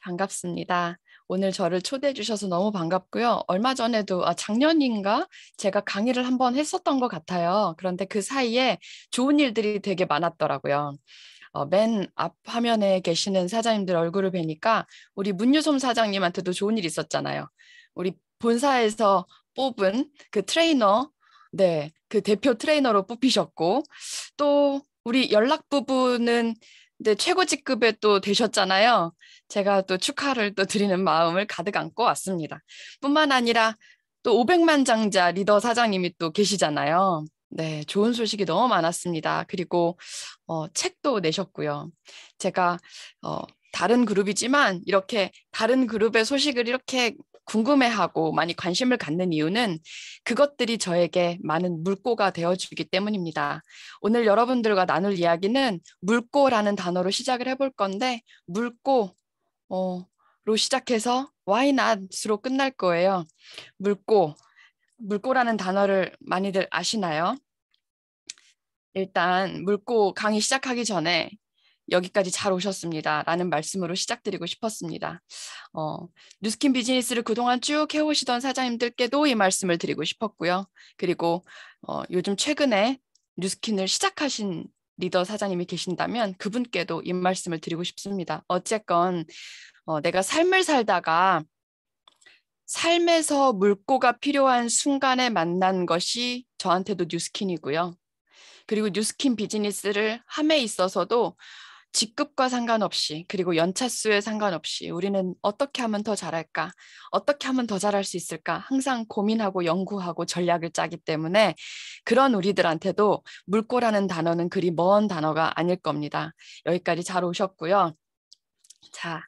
반갑습니다. 오늘 저를 초대해 주셔서 너무 반갑고요. 얼마 전에도 작년인가 제가 강의를 한번 했었던 것 같아요. 그런데 그 사이에 좋은 일들이 되게 많았더라고요. 맨 앞 화면에 계시는 사장님들 얼굴을 뵈니까 우리 문유솜 사장님한테도 좋은 일 있었잖아요. 우리 본사에서 뽑은 그 트레이너, 네, 그 대표 트레이너로 뽑히셨고, 또 우리 연락 부부는 이제 최고 직급에 또 되셨잖아요. 제가 또 축하를 또 드리는 마음을 가득 안고 왔습니다. 뿐만 아니라 또 500만 장자 리더 사장님이 또 계시잖아요. 네, 좋은 소식이 너무 많았습니다. 그리고 책도 내셨고요. 제가 어, 다른 그룹이지만 이렇게 다른 그룹의 소식을 이렇게 궁금해하고 많이 관심을 갖는 이유는 그것들이 저에게 많은 물꼬가 되어주기 때문입니다. 오늘 여러분들과 나눌 이야기는 물꼬라는 단어로 시작을 해볼 건데 물꼬 로 시작해서 why not으로 끝날 거예요. 물꼬, 물꼬라는 단어를 많이들 아시나요? 일단 물꼬 강의 시작하기 전에 여기까지 잘 오셨습니다. 라는 말씀으로 시작드리고 싶었습니다. 뉴스킨 비즈니스를 그동안 쭉 해오시던 사장님들께도 이 말씀을 드리고 싶었고요. 그리고 요즘 최근에 뉴스킨을 시작하신 리더 사장님이 계신다면 그분께도 이 말씀을 드리고 싶습니다. 어쨌건 내가 삶을 살다가 삶에서 물꼬가 필요한 순간에 만난 것이 저한테도 뉴스킨이고요. 그리고 뉴스킨 비즈니스를 함에 있어서도 직급과 상관없이 그리고 연차수에 상관없이 우리는 어떻게 하면 더 잘할까? 어떻게 하면 더 잘할 수 있을까? 항상 고민하고 연구하고 전략을 짜기 때문에 그런 우리들한테도 물꼬라는 단어는 그리 먼 단어가 아닐 겁니다. 여기까지 잘 오셨고요. 자,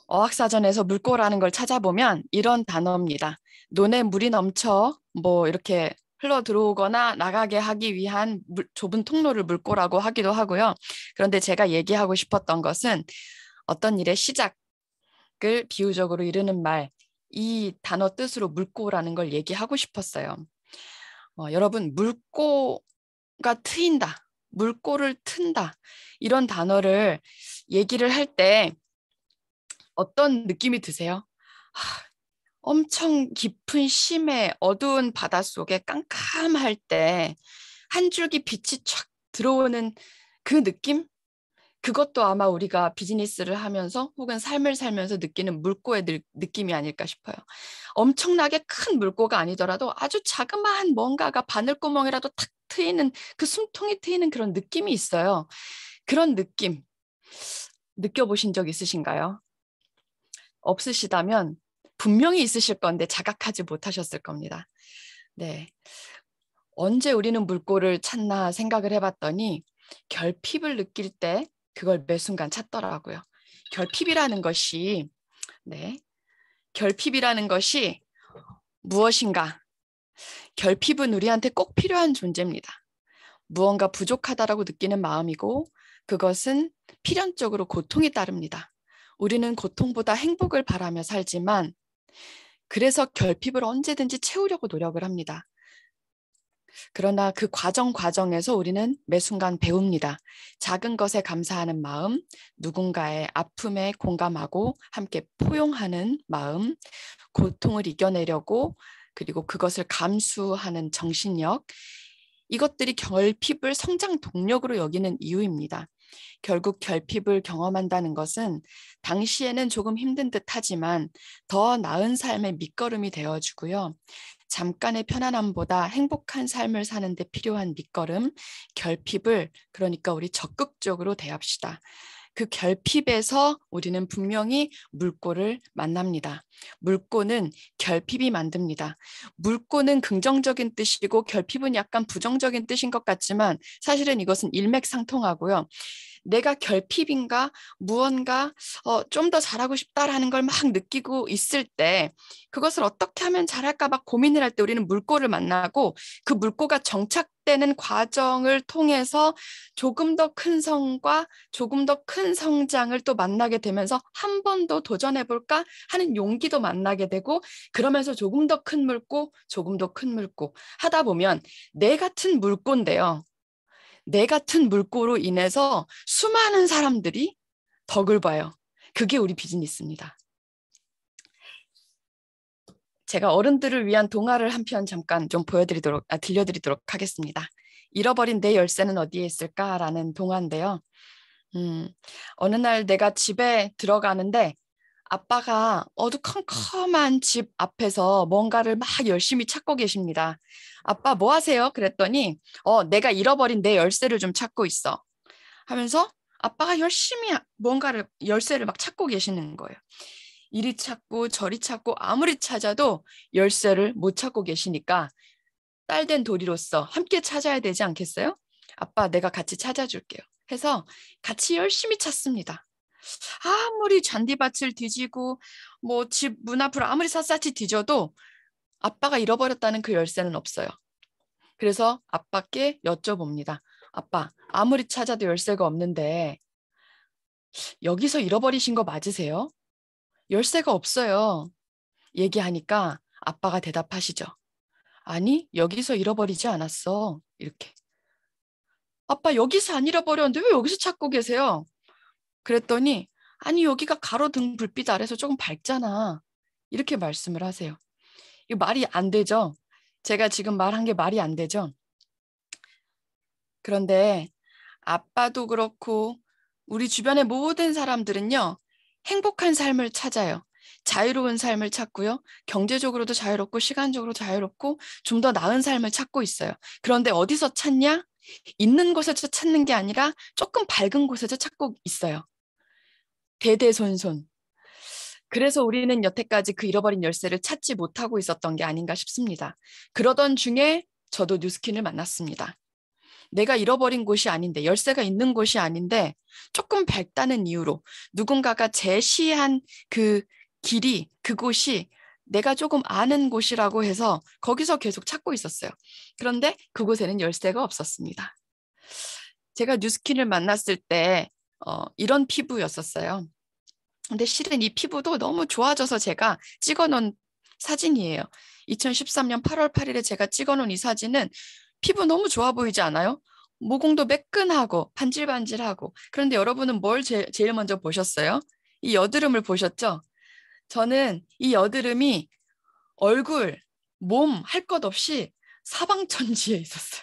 어학사전에서 물꼬라는 걸 찾아보면 이런 단어입니다. 논에 물이 넘쳐 뭐 이렇게 흘러 들어오거나 나가게 하기 위한 좁은 통로를 물꼬라고 하기도 하고요. 그런데 제가 얘기하고 싶었던 것은 어떤 일의 시작을 비유적으로 이르는 말, 이 단어 뜻으로 물꼬라는 걸 얘기하고 싶었어요. 여러분, 물꼬가 트인다, 물꼬를 튼다, 이런 단어를 얘기를 할때 어떤 느낌이 드세요? 엄청 깊은 심해 어두운 바닷속에 깜깜할 때 한 줄기 빛이 촥 들어오는 그 느낌? 그것도 아마 우리가 비즈니스를 하면서 혹은 삶을 살면서 느끼는 물꼬의 느낌이 아닐까 싶어요. 엄청나게 큰 물꼬가 아니더라도 아주 자그마한 뭔가가 바늘구멍이라도 탁 트이는 그 숨통이 트이는 그런 느낌이 있어요. 그런 느낌 느껴보신 적 있으신가요? 없으시다면 분명히 있으실 건데 자각하지 못하셨을 겁니다. 네. 언제 우리는 물꼬를 찾나 생각을 해봤더니 결핍을 느낄 때 그걸 매 순간 찾더라고요. 결핍이라는 것이, 네. 결핍이라는 것이 무엇인가? 결핍은 우리한테 꼭 필요한 존재입니다. 무언가 부족하다라고 느끼는 마음이고 그것은 필연적으로 고통이 따릅니다. 우리는 고통보다 행복을 바라며 살지만 그래서 결핍을 언제든지 채우려고 노력을 합니다. 그러나 그 과정에서 우리는 매 순간 배웁니다. 작은 것에 감사하는 마음, 누군가의 아픔에 공감하고 함께 포용하는 마음, 고통을 이겨내려고 그리고 그것을 감수하는 정신력, 이것들이 결핍을 성장 동력으로 여기는 이유입니다. 결국 결핍을 경험한다는 것은 당시에는 조금 힘든 듯 하지만 더 나은 삶의 밑거름이 되어주고요. 잠깐의 편안함보다 행복한 삶을 사는 데 필요한 밑거름, 결핍을 그러니까 우리 적극적으로 대합시다. 그 결핍에서 우리는 분명히 물꼬를 만납니다. 물꼬는 결핍이 만듭니다. 물꼬는 긍정적인 뜻이고 결핍은 약간 부정적인 뜻인 것 같지만 사실은 이것은 일맥상통하고요. 내가 결핍인가 무언가 좀 더 잘하고 싶다라는 걸 막 느끼고 있을 때 그것을 어떻게 하면 잘할까 막 고민을 할 때 우리는 물꼬를 만나고 그 물꼬가 정착되는 과정을 통해서 조금 더 큰 성과 조금 더 큰 성장을 또 만나게 되면서 한 번 더 도전해볼까 하는 용기도 만나게 되고 그러면서 조금 더 큰 물꼬 조금 더 큰 물꼬 하다 보면 내 같은 물꼬인데요. 내 같은 물꼬로 인해서 수많은 사람들이 덕을 봐요. 그게 우리 비즈니스입니다. 제가 어른들을 위한 동화를 한 편 잠깐 좀 들려드리도록 하겠습니다. 잃어버린 내 열쇠는 어디에 있을까라는 동화인데요. 어느 날 내가 집에 들어가는데 아빠가 어두컴컴한 집 앞에서 뭔가를 막 열심히 찾고 계십니다. 아빠 뭐 하세요? 그랬더니 내가 잃어버린 내 열쇠를 좀 찾고 있어. 하면서 아빠가 열심히 뭔가를 열쇠를 막 찾고 계시는 거예요. 이리 찾고 저리 찾고 아무리 찾아도 열쇠를 못 찾고 계시니까 딸된 도리로서 함께 찾아야 되지 않겠어요? 아빠 내가 같이 찾아줄게요. 해서 같이 열심히 찾습니다. 아무리 잔디밭을 뒤지고 뭐 집 문 앞을 아무리 샅샅이 뒤져도 아빠가 잃어버렸다는 그 열쇠는 없어요. 그래서 아빠께 여쭤봅니다. 아빠, 아무리 찾아도 열쇠가 없는데 여기서 잃어버리신 거 맞으세요? 열쇠가 없어요. 얘기하니까 아빠가 대답하시죠. 아니, 여기서 잃어버리지 않았어. 이렇게. 아빠, 여기서 안 잃어버렸는데 왜 여기서 찾고 계세요? 그랬더니 아니, 여기가 가로등 불빛 아래서 조금 밝잖아. 이렇게 말씀을 하세요. 이거 말이 안 되죠? 제가 지금 말한 게 말이 안 되죠? 그런데 아빠도 그렇고 우리 주변의 모든 사람들은요, 행복한 삶을 찾아요. 자유로운 삶을 찾고요. 경제적으로도 자유롭고 시간적으로 자유롭고 좀 더 나은 삶을 찾고 있어요. 그런데 어디서 찾냐? 있는 곳에서 찾는 게 아니라 조금 밝은 곳에서 찾고 있어요. 대대손손. 그래서 우리는 여태까지 그 잃어버린 열쇠를 찾지 못하고 있었던 게 아닌가 싶습니다. 그러던 중에 저도 뉴스킨을 만났습니다. 내가 잃어버린 곳이 아닌데, 열쇠가 있는 곳이 아닌데 조금 밝다는 이유로 누군가가 제시한 그 길이, 그곳이 내가 조금 아는 곳이라고 해서 거기서 계속 찾고 있었어요. 그런데 그곳에는 열쇠가 없었습니다. 제가 뉴스킨을 만났을 때 이런 피부였었어요. 근데 실은 이 피부도 너무 좋아져서 제가 찍어놓은 사진이에요. 2013년 8월 8일에 제가 찍어놓은 이 사진은 피부 너무 좋아 보이지 않아요? 모공도 매끈하고 반질반질하고. 그런데 여러분은 뭘 제일 먼저 보셨어요? 이 여드름을 보셨죠? 저는 이 여드름이 얼굴, 몸 할 것 없이 사방천지에 있었어요.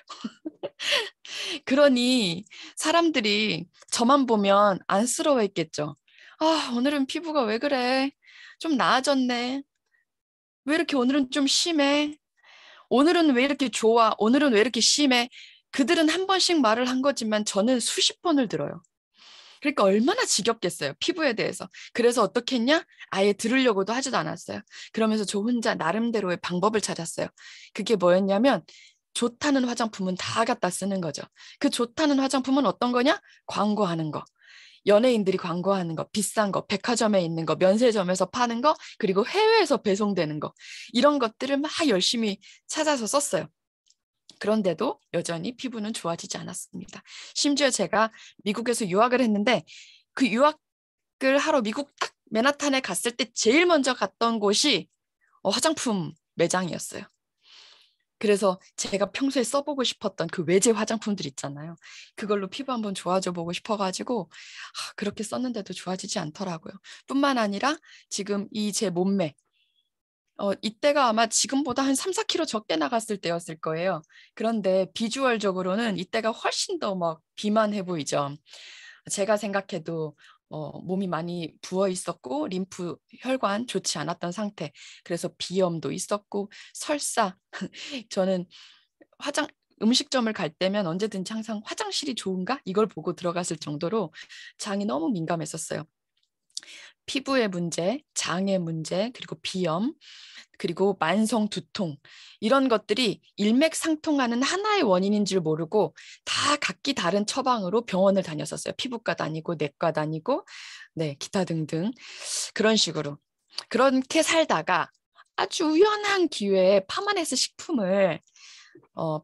그러니 사람들이 저만 보면 안쓰러워했겠죠. 아, 오늘은 피부가 왜 그래? 좀 나아졌네. 왜 이렇게 오늘은 좀 심해? 오늘은 왜 이렇게 좋아? 오늘은 왜 이렇게 심해? 그들은 한 번씩 말을 한 거지만 저는 수십 번을 들어요. 그러니까 얼마나 지겹겠어요, 피부에 대해서. 그래서 어떻게 했냐? 아예 들으려고도 하지도 않았어요. 그러면서 저 혼자 나름대로의 방법을 찾았어요. 그게 뭐였냐면 좋다는 화장품은 다 갖다 쓰는 거죠. 그 좋다는 화장품은 어떤 거냐? 광고하는 거. 연예인들이 광고하는 거, 비싼 거, 백화점에 있는 거, 면세점에서 파는 거, 그리고 해외에서 배송되는 거. 이런 것들을 막 열심히 찾아서 썼어요. 그런데도 여전히 피부는 좋아지지 않았습니다. 심지어 제가 미국에서 유학을 했는데 그 유학을 하러 미국 딱 맨하탄에 갔을 때 제일 먼저 갔던 곳이 화장품 매장이었어요. 그래서 제가 평소에 써보고 싶었던 그 외제 화장품들 있잖아요. 그걸로 피부 한번 좋아져 보고 싶어가지고 그렇게 썼는데도 좋아지지 않더라고요. 뿐만 아니라 지금 이 제 몸매, 이때가 아마 지금보다 한 3, 4kg 적게 나갔을 때였을 거예요. 그런데 비주얼적으로는 이때가 훨씬 더 막 비만해 보이죠. 제가 생각해도 몸이 많이 부어 있었고 림프 혈관 좋지 않았던 상태. 그래서 비염도 있었고 설사 저는 음식점을 갈 때면 언제든지 항상 화장실이 좋은가? 이걸 보고 들어갔을 정도로 장이 너무 민감했었어요. 피부의 문제, 장의 문제, 그리고 비염, 그리고 만성 두통 이런 것들이 일맥상통하는 하나의 원인인 줄 모르고 다 각기 다른 처방으로 병원을 다녔었어요. 피부과 다니고 내과 다니고 네, 기타 등등 그런 식으로 그렇게 살다가 아주 우연한 기회에 파마네스 식품을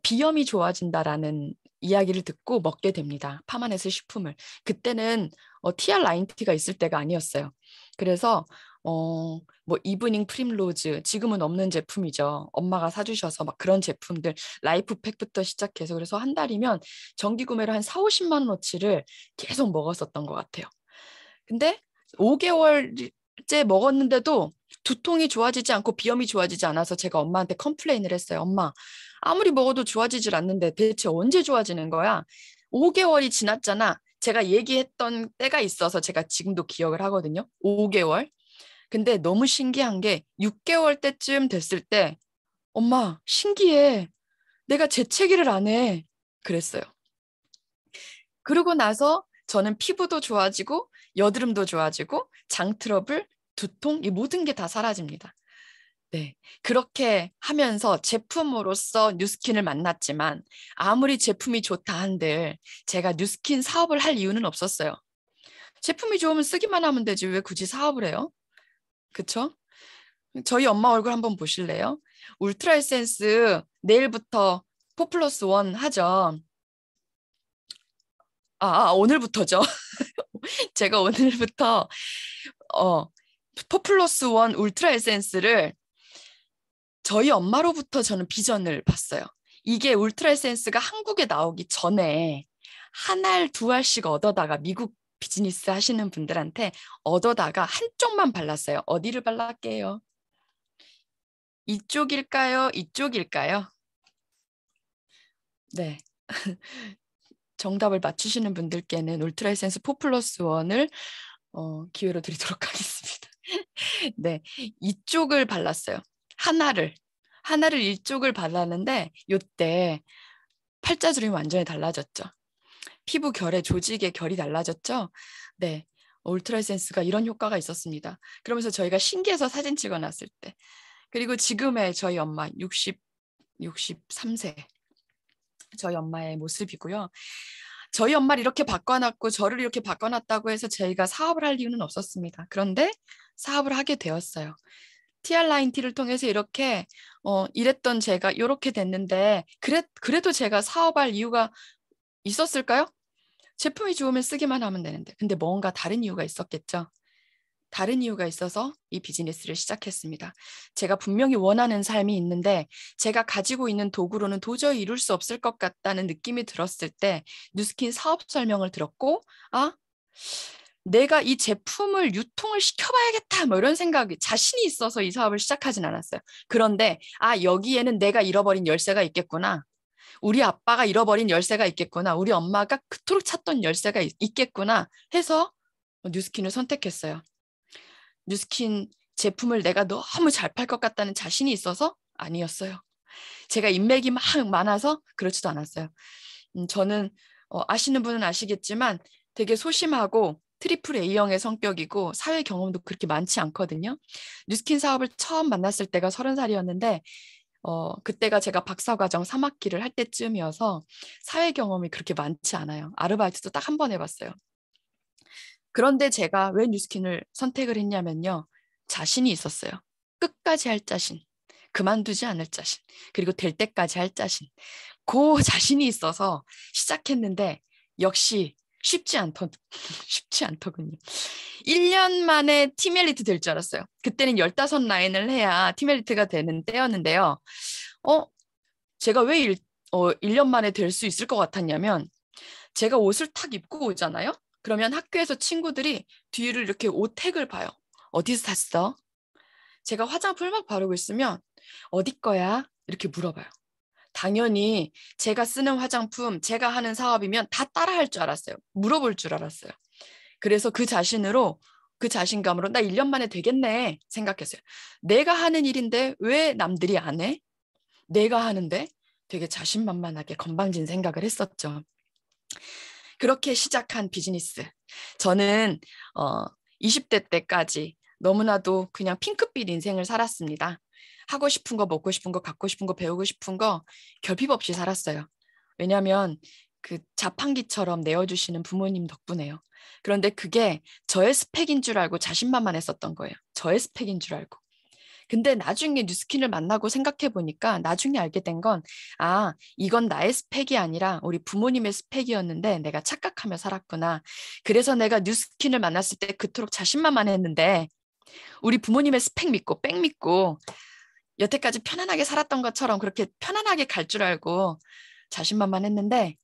비염이 좋아진다라는 이야기를 듣고 먹게 됩니다. 파마네스 식품을. 그때는 TR90가 있을 때가 아니었어요. 그래서 뭐 이브닝 프림로즈 지금은 없는 제품이죠. 엄마가 사주셔서 막 그런 제품들 라이프팩부터 시작해서 그래서 한 달이면 정기 구매로 한 4, 50만 원어치를 계속 먹었었던 것 같아요. 근데 5개월째 먹었는데도 두통이 좋아지지 않고 비염이 좋아지지 않아서 제가 엄마한테 컴플레인을 했어요. 엄마, 아무리 먹어도 좋아지질 않는데 대체 언제 좋아지는 거야? 5개월이 지났잖아. 제가 얘기했던 때가 있어서 제가 지금도 기억을 하거든요. 5개월. 근데 너무 신기한 게 6개월 때쯤 됐을 때 엄마, 신기해. 내가 재채기를 안 해. 그랬어요. 그러고 나서 저는 피부도 좋아지고 여드름도 좋아지고 장 트러블, 두통, 이 모든 게 다 사라집니다. 네. 그렇게 하면서 제품으로서 뉴스킨을 만났지만 아무리 제품이 좋다 한들 제가 뉴스킨 사업을 할 이유는 없었어요. 제품이 좋으면 쓰기만 하면 되지 왜 굳이 사업을 해요? 그쵸? 저희 엄마 얼굴 한번 보실래요? 울트라 에센스 내일부터 4+1 하죠. 오늘부터죠. 제가 오늘부터 4+1 울트라 에센스를 저희 엄마로부터 저는 비전을 봤어요. 이게 울트라 에센스가 한국에 나오기 전에 한 알, 두 알씩 얻어다가 미국 비즈니스 하시는 분들한테 얻어다가 한쪽만 발랐어요. 어디를 발랐게요? 이쪽일까요? 이쪽일까요? 네. 정답을 맞추시는 분들께는 울트라 에센스 4+1을 기회로 드리도록 하겠습니다. 네, 이쪽을 발랐어요. 하나를 이쪽을 발랐는데 이때 팔자주름이 완전히 달라졌죠. 피부 결의 조직의 결이 달라졌죠. 네, 울트라 에센스가 이런 효과가 있었습니다. 그러면서 저희가 신기해서 사진 찍어놨을 때 그리고 지금의 저희 엄마 63세 저희 엄마의 모습이고요. 저희 엄마를 이렇게 바꿔놨고 저를 이렇게 바꿔놨다고 해서 저희가 사업을 할 이유는 없었습니다. 그런데 사업을 하게 되었어요. TR9 T를 통해서 이렇게 일했던 제가 이렇게 됐는데 그래도 제가 사업할 이유가 있었을까요? 제품이 좋으면 쓰기만 하면 되는데 근데 뭔가 다른 이유가 있었겠죠. 다른 이유가 있어서 이 비즈니스를 시작했습니다. 제가 분명히 원하는 삶이 있는데 제가 가지고 있는 도구로는 도저히 이룰 수 없을 것 같다는 느낌이 들었을 때 뉴스킨 사업 설명을 들었고 내가 이 제품을 유통을 시켜봐야겠다 뭐 이런 생각이 자신이 있어서 이 사업을 시작하진 않았어요. 그런데 여기에는 내가 잃어버린 열쇠가 있겠구나. 우리 아빠가 잃어버린 열쇠가 있겠구나. 우리 엄마가 그토록 찾던 열쇠가 있겠구나 해서 뉴스킨을 선택했어요. 뉴스킨 제품을 내가 너무 잘 팔 것 같다는 자신이 있어서 아니었어요. 제가 인맥이 막 많아서 그렇지도 않았어요. 저는 아시는 분은 아시겠지만 되게 소심하고 트리플 A형의 성격이고 사회 경험도 그렇게 많지 않거든요. 뉴스킨 사업을 처음 만났을 때가 30살이었는데 그때가 제가 박사과정 3학기를 할 때쯤이어서 사회 경험이 그렇게 많지 않아요. 아르바이트도 딱 한 번 해봤어요. 그런데 제가 왜 뉴스킨을 선택을 했냐면요. 자신이 있었어요. 끝까지 할 자신, 그만두지 않을 자신, 그리고 될 때까지 할 자신. 그 자신이 있어서 시작했는데 역시 쉽지 않더군요. 1년 만에 팀 엘리트 될 줄 알았어요. 그때는 15라인을 해야 팀 엘리트가 되는 때였는데요. 제가 왜 1년 만에 될 수 있을 것 같았냐면 제가 옷을 탁 입고 오잖아요. 그러면 학교에서 친구들이 뒤를 이렇게 옷택을 봐요. 어디서 샀어? 제가 화장품을 막 바르고 있으면 어디 거야? 이렇게 물어봐요. 당연히 제가 쓰는 화장품, 제가 하는 사업이면 다 따라할 줄 알았어요. 물어볼 줄 알았어요. 그래서 그 자신감으로 나 1년 만에 되겠네 생각했어요. 내가 하는 일인데 왜 남들이 안 해? 내가 하는데 되게 자신만만하게 건방진 생각을 했었죠. 그렇게 시작한 비즈니스. 저는 20대 때까지 너무나도 그냥 핑크빛 인생을 살았습니다. 하고 싶은 거, 먹고 싶은 거, 갖고 싶은 거, 배우고 싶은 거 결핍 없이 살았어요. 왜냐하면 그 자판기처럼 내어주시는 부모님 덕분에요. 그런데 그게 저의 스펙인 줄 알고 자신만만했었던 거예요. 저의 스펙인 줄 알고. 근데 나중에 뉴스킨을 만나고 생각해 보니까 나중에 알게 된 건, 이건 나의 스펙이 아니라 우리 부모님의 스펙이었는데 내가 착각하며 살았구나. 그래서 내가 뉴스킨을 만났을 때 그토록 자신만만했는데 우리 부모님의 스펙 믿고 백 믿고 여태까지 편안하게 살았던 것처럼 그렇게 편안하게 갈 줄 알고 자신만만했는데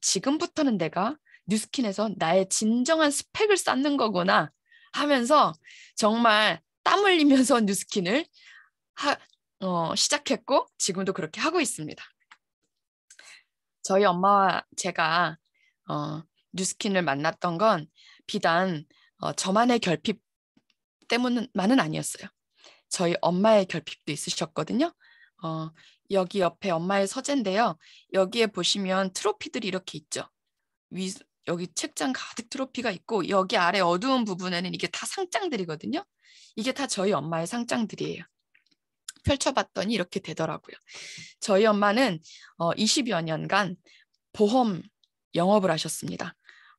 지금부터는 내가 뉴스킨에서 나의 진정한 스펙을 쌓는 거구나 하면서 정말 땀 흘리면서 뉴스킨을 시작했고 지금도 그렇게 하고 있습니다. 저희 엄마와 제가 뉴스킨을 만났던 건 비단 저만의 결핍 때문만은 아니었어요. 저희 엄마의 결핍도 있으셨거든요. 여기 옆에 엄마의 서재인데요. 여기에 보시면 트로피들이 이렇게 있죠. 여기 책장 가득 트로피가 있고 여기 아래 어두운 부분에는 이게 다 상장들이거든요. 이게 다 저희 엄마의 상장들이에요. 펼쳐봤더니 이렇게 되더라고요. 저희 엄마는 20여 년간 보험 영업을 하셨습니다.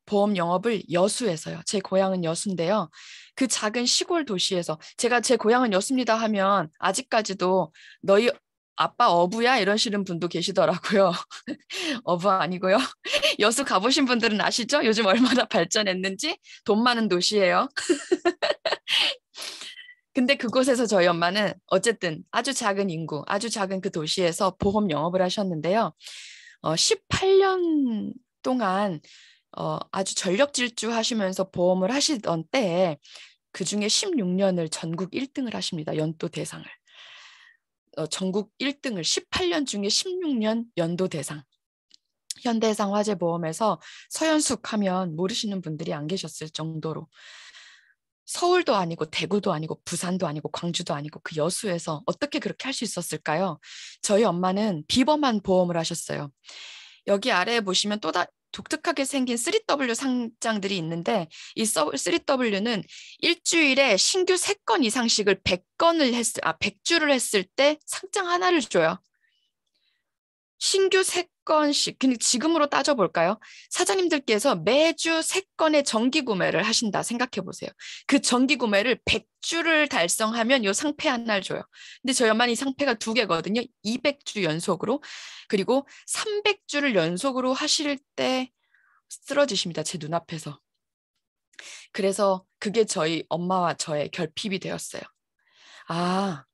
보험 영업을 여수에서요. 제 고향은 여수인데요. 그 작은 시골 도시에서 제가 제 고향은 여수입니다 하면 아직까지도 너희 아빠 어부야? 이러시는 분도 계시더라고요. 어부 아니고요. 여수 가보신 분들은 아시죠? 요즘 얼마나 발전했는지. 돈 많은 도시예요. 근데 그곳에서 저희 엄마는 어쨌든 아주 작은 인구, 아주 작은 그 도시에서 보험 영업을 하셨는데요. 18년 동안 아주 전력 질주하시면서 보험을 하시던 때에 그중에 16년을 전국 1등을 하십니다. 연도 대상을. 전국 1등을 18년 중에 16년 연도 대상. 현대해상 화재보험에서 서현숙 하면 모르시는 분들이 안 계셨을 정도로 서울도 아니고 대구도 아니고 부산도 아니고 광주도 아니고 그 여수에서 어떻게 그렇게 할 수 있었을까요? 저희 엄마는 비범한 보험을 하셨어요. 여기 아래에 보시면 또 독특하게 생긴 3W 상장들이 있는데 이 3W는 일주일에 신규 3건 이상씩을 100주를 했을 때 상장 하나를 줘요. 신규 3건씩, 근데 지금으로 따져볼까요? 사장님들께서 매주 3건의 정기 구매를 하신다 생각해 보세요. 그 정기 구매를 100주를 달성하면 요 상패 하나를 줘요. 근데 저희 엄마는 이 상패가 2개거든요. 200주 연속으로. 그리고 300주를 연속으로 하실 때 쓰러지십니다. 제 눈앞에서. 그래서 그게 저희 엄마와 저의 결핍이 되었어요. 아,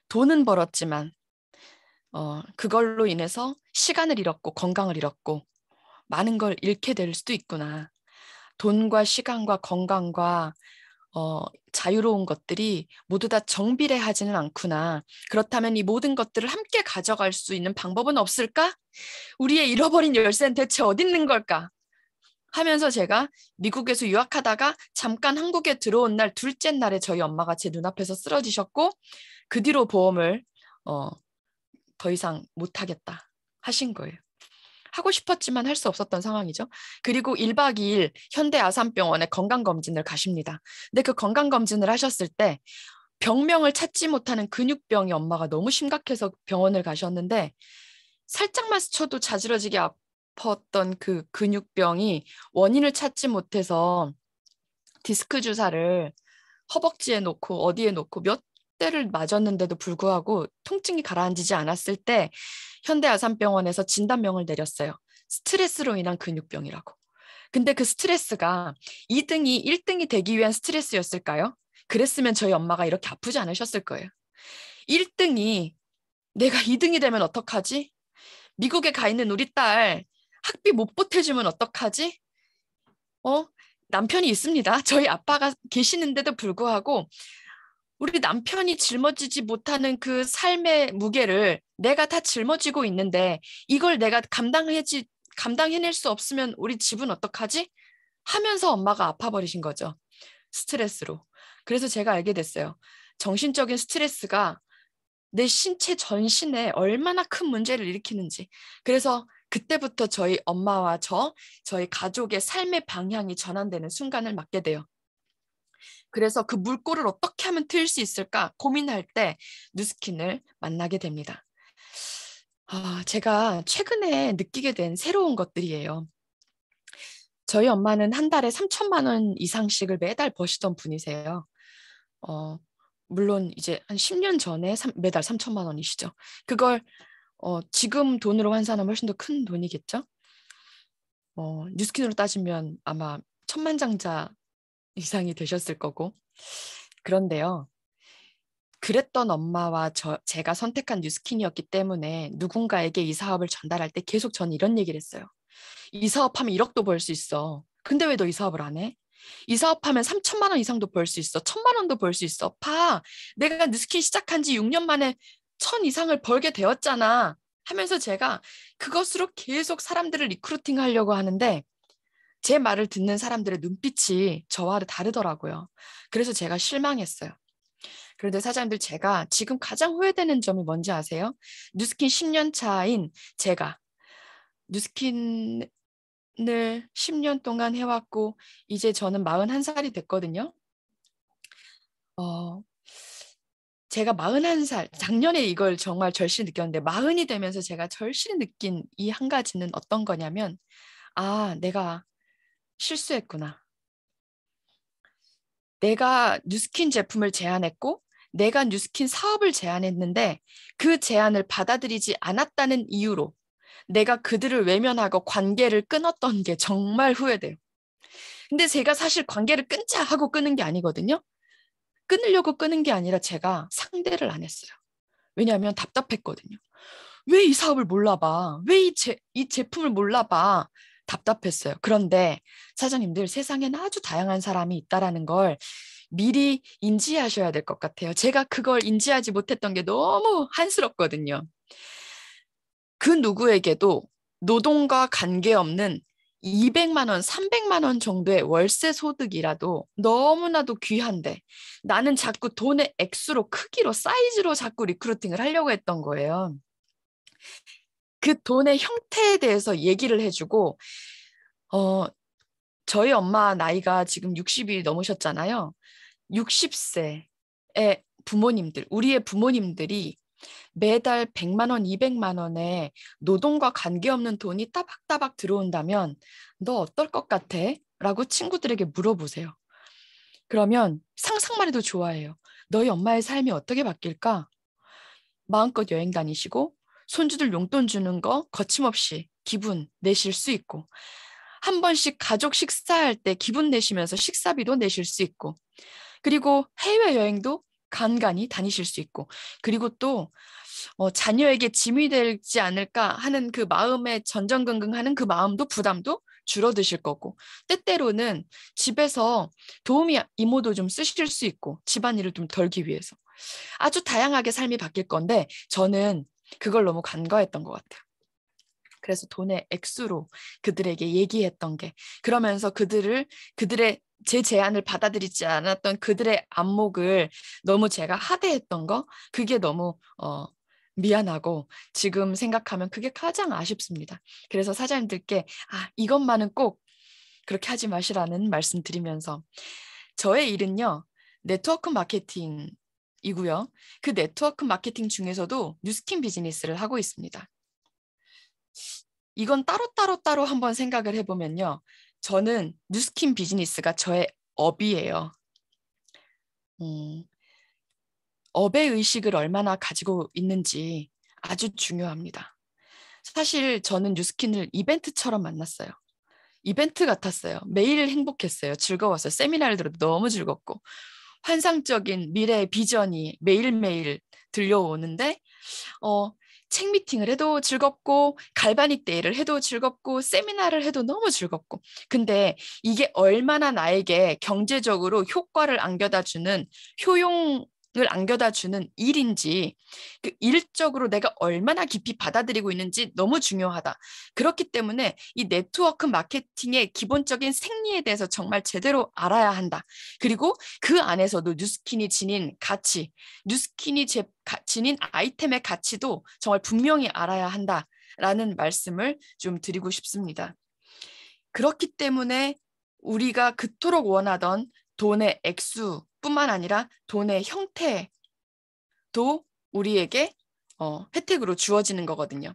돈은 벌었지만 그걸로 인해서 시간을 잃었고 건강을 잃었고 많은 걸 잃게 될 수도 있구나. 돈과 시간과 건강과 자유로운 것들이 모두 다 정비례하지는 않구나. 그렇다면 이 모든 것들을 함께 가져갈 수 있는 방법은 없을까? 우리의 잃어버린 열쇠는 대체 어디 있는 걸까? 하면서 제가 미국에서 유학하다가 잠깐 한국에 들어온 날 둘째 날에 저희 엄마가 제 눈앞에서 쓰러지셨고 그 뒤로 보험을 더 이상 못하겠다 하신 거예요. 하고 싶었지만 할 수 없었던 상황이죠. 그리고 1박 2일 현대 아산병원에 건강검진을 가십니다. 근데 그 건강검진을 하셨을 때 병명을 찾지 못하는 근육병이 엄마가 너무 심각해서 병원을 가셨는데 살짝만 스쳐도 자지러지게 아팠던 그 근육병이 원인을 찾지 못해서 디스크 주사를 허벅지에 놓고 어디에 놓고 몇 대를 맞았는데도 불구하고 통증이 가라앉지 않았을 때 현대아산병원에서 진단명을 내렸어요. 스트레스로 인한 근육병이라고. 근데 그 스트레스가 2등이 1등이 되기 위한 스트레스였을까요? 그랬으면 저희 엄마가 이렇게 아프지 않으셨을 거예요. 1등이 내가 2등이 되면 어떡하지? 미국에 가 있는 우리 딸 학비 못 보태주면 어떡하지? 남편이 있습니다. 저희 아빠가 계시는데도 불구하고 우리 남편이 짊어지지 못하는 그 삶의 무게를 내가 다 짊어지고 있는데 이걸 내가 감당해낼 수 없으면 우리 집은 어떡하지? 하면서 엄마가 아파버리신 거죠. 스트레스로. 그래서 제가 알게 됐어요. 정신적인 스트레스가 내 신체 전신에 얼마나 큰 문제를 일으키는지. 그래서 그때부터 저희 엄마와 저희 가족의 삶의 방향이 전환되는 순간을 맞게 돼요. 그래서 그 물꼬를 어떻게 하면 트일 수 있을까 고민할 때 뉴스킨을 만나게 됩니다. 제가 최근에 느끼게 된 새로운 것들이에요. 저희 엄마는 한 달에 3천만 원 이상씩을 매달 버시던 분이세요. 물론 이제 한 10년 전에 매달 3천만 원이시죠. 그걸 지금 돈으로 환산하면 훨씬 더 큰 돈이겠죠. 뉴스킨으로 따지면 아마 천만장자 이상이 되셨을 거고. 그런데요. 그랬던 엄마와 제가 선택한 뉴스킨이었기 때문에 누군가에게 이 사업을 전달할 때 계속 저는 이런 얘기를 했어요. 이 사업하면 1억도 벌 수 있어. 근데 왜 너 이 사업을 안 해? 이 사업하면 3천만 원 이상도 벌 수 있어. 1,000만 원도 벌 수 있어. 봐. 내가 뉴스킨 시작한 지 6년 만에 1,000 이상을 벌게 되었잖아. 하면서 제가 그것으로 계속 사람들을 리크루팅 하려고 하는데 제 말을 듣는 사람들의 눈빛이 저와는 다르더라고요. 그래서 제가 실망했어요. 그런데 사장님들, 제가 지금 가장 후회되는 점이 뭔지 아세요? 뉴스킨 10년 차인 제가 뉴스킨을 10년 동안 해왔고 이제 저는 41살이 됐거든요. 제가 41살, 작년에 이걸 정말 절실히 느꼈는데 40이 되면서 제가 절실히 느낀 이 한 가지는 어떤 거냐면, 아, 내가 실수했구나. 내가 뉴스킨 제품을 제안했고 내가 뉴스킨 사업을 제안했는데 그 제안을 받아들이지 않았다는 이유로 내가 그들을 외면하고 관계를 끊었던 게 정말 후회돼요. 근데 제가 사실 관계를 끊자 하고 끊은 게 아니거든요. 끊으려고 끊은 게 아니라 제가 상대를 안 했어요. 왜냐하면 답답했거든요. 왜 이 사업을 몰라봐? 왜 이 제품을 몰라봐? 답답했어요. 그런데 사장님들, 세상에는 아주 다양한 사람이 있다라는 걸 미리 인지하셔야 될 것 같아요. 제가 그걸 인지하지 못했던 게 너무 한스럽거든요. 그 누구에게도 노동과 관계없는 200만 원, 300만 원 정도의 월세 소득이라도 너무나도 귀한데 나는 자꾸 돈의 액수로, 크기로, 사이즈로 자꾸 리크루팅을 하려고 했던 거예요. 그 돈의 형태에 대해서 얘기를 해주고, 어, 저희 엄마 나이가 지금 60이 넘으셨잖아요. 60세의 부모님들, 우리의 부모님들이 매달 100만 원, 200만 원에 노동과 관계없는 돈이 따박따박 들어온다면 너 어떨 것 같아? 라고 친구들에게 물어보세요. 그러면 상상만 해도 좋아해요. 너희 엄마의 삶이 어떻게 바뀔까? 마음껏 여행 다니시고 손주들 용돈 주는 거 거침없이 기분 내실 수 있고, 한 번씩 가족 식사할 때 기분 내시면서 식사비도 내실 수 있고, 그리고 해외여행도 간간히 다니실 수 있고, 그리고 또 자녀에게 짐이 되지 않을까 하는 그 마음에 전전긍긍하는 그 마음도, 부담도 줄어드실 거고, 때때로는 집에서 도우미 이모도 좀 쓰실 수 있고, 집안일을 좀 덜기 위해서 아주 다양하게 삶이 바뀔 건데 저는 그걸 너무 간과했던 것 같아요. 그래서 돈의 액수로 그들에게 얘기했던 게, 그러면서 그들의 제 제안을 받아들이지 않았던 그들의 안목을 너무 제가 하대했던 거, 그게 너무 미안하고 지금 생각하면 그게 가장 아쉽습니다. 그래서 사장님들께 이것만은 꼭 그렇게 하지 마시라는 말씀 드리면서, 저의 일은요, 네트워크 마케팅이고요. 그 네트워크 마케팅 중에서도 뉴스킨 비즈니스를 하고 있습니다. 이건 따로 한번 생각을 해보면요. 저는 뉴스킨 비즈니스가 저의 업이에요. 업의 의식을 얼마나 가지고 있는지 아주 중요합니다. 사실 저는 뉴스킨을 이벤트처럼 만났어요. 이벤트 같았어요. 매일 행복했어요. 즐거웠어요. 세미나를 들어도 너무 즐겁고 환상적인 미래의 비전이 매일매일 들려오는데 책 미팅을 해도 즐겁고 갈바닉 데이를 해도 즐겁고 세미나를 해도 너무 즐겁고, 근데 이게 얼마나 나에게 경제적으로 효과를 안겨다 주는, 효용을 안겨다 주는 일인지, 그 일적으로 내가 얼마나 깊이 받아들이고 있는지 너무 중요하다. 그렇기 때문에 이 네트워크 마케팅의 기본적인 생리에 대해서 정말 제대로 알아야 한다. 그리고 그 안에서도 뉴스킨이 지닌 가치, 뉴스킨이 지닌 아이템의 가치도 정말 분명히 알아야 한다라는 말씀을 좀 드리고 싶습니다. 그렇기 때문에 우리가 그토록 원하던 돈의 액수뿐만 아니라 돈의 형태도 우리에게 혜택으로 주어지는 거거든요.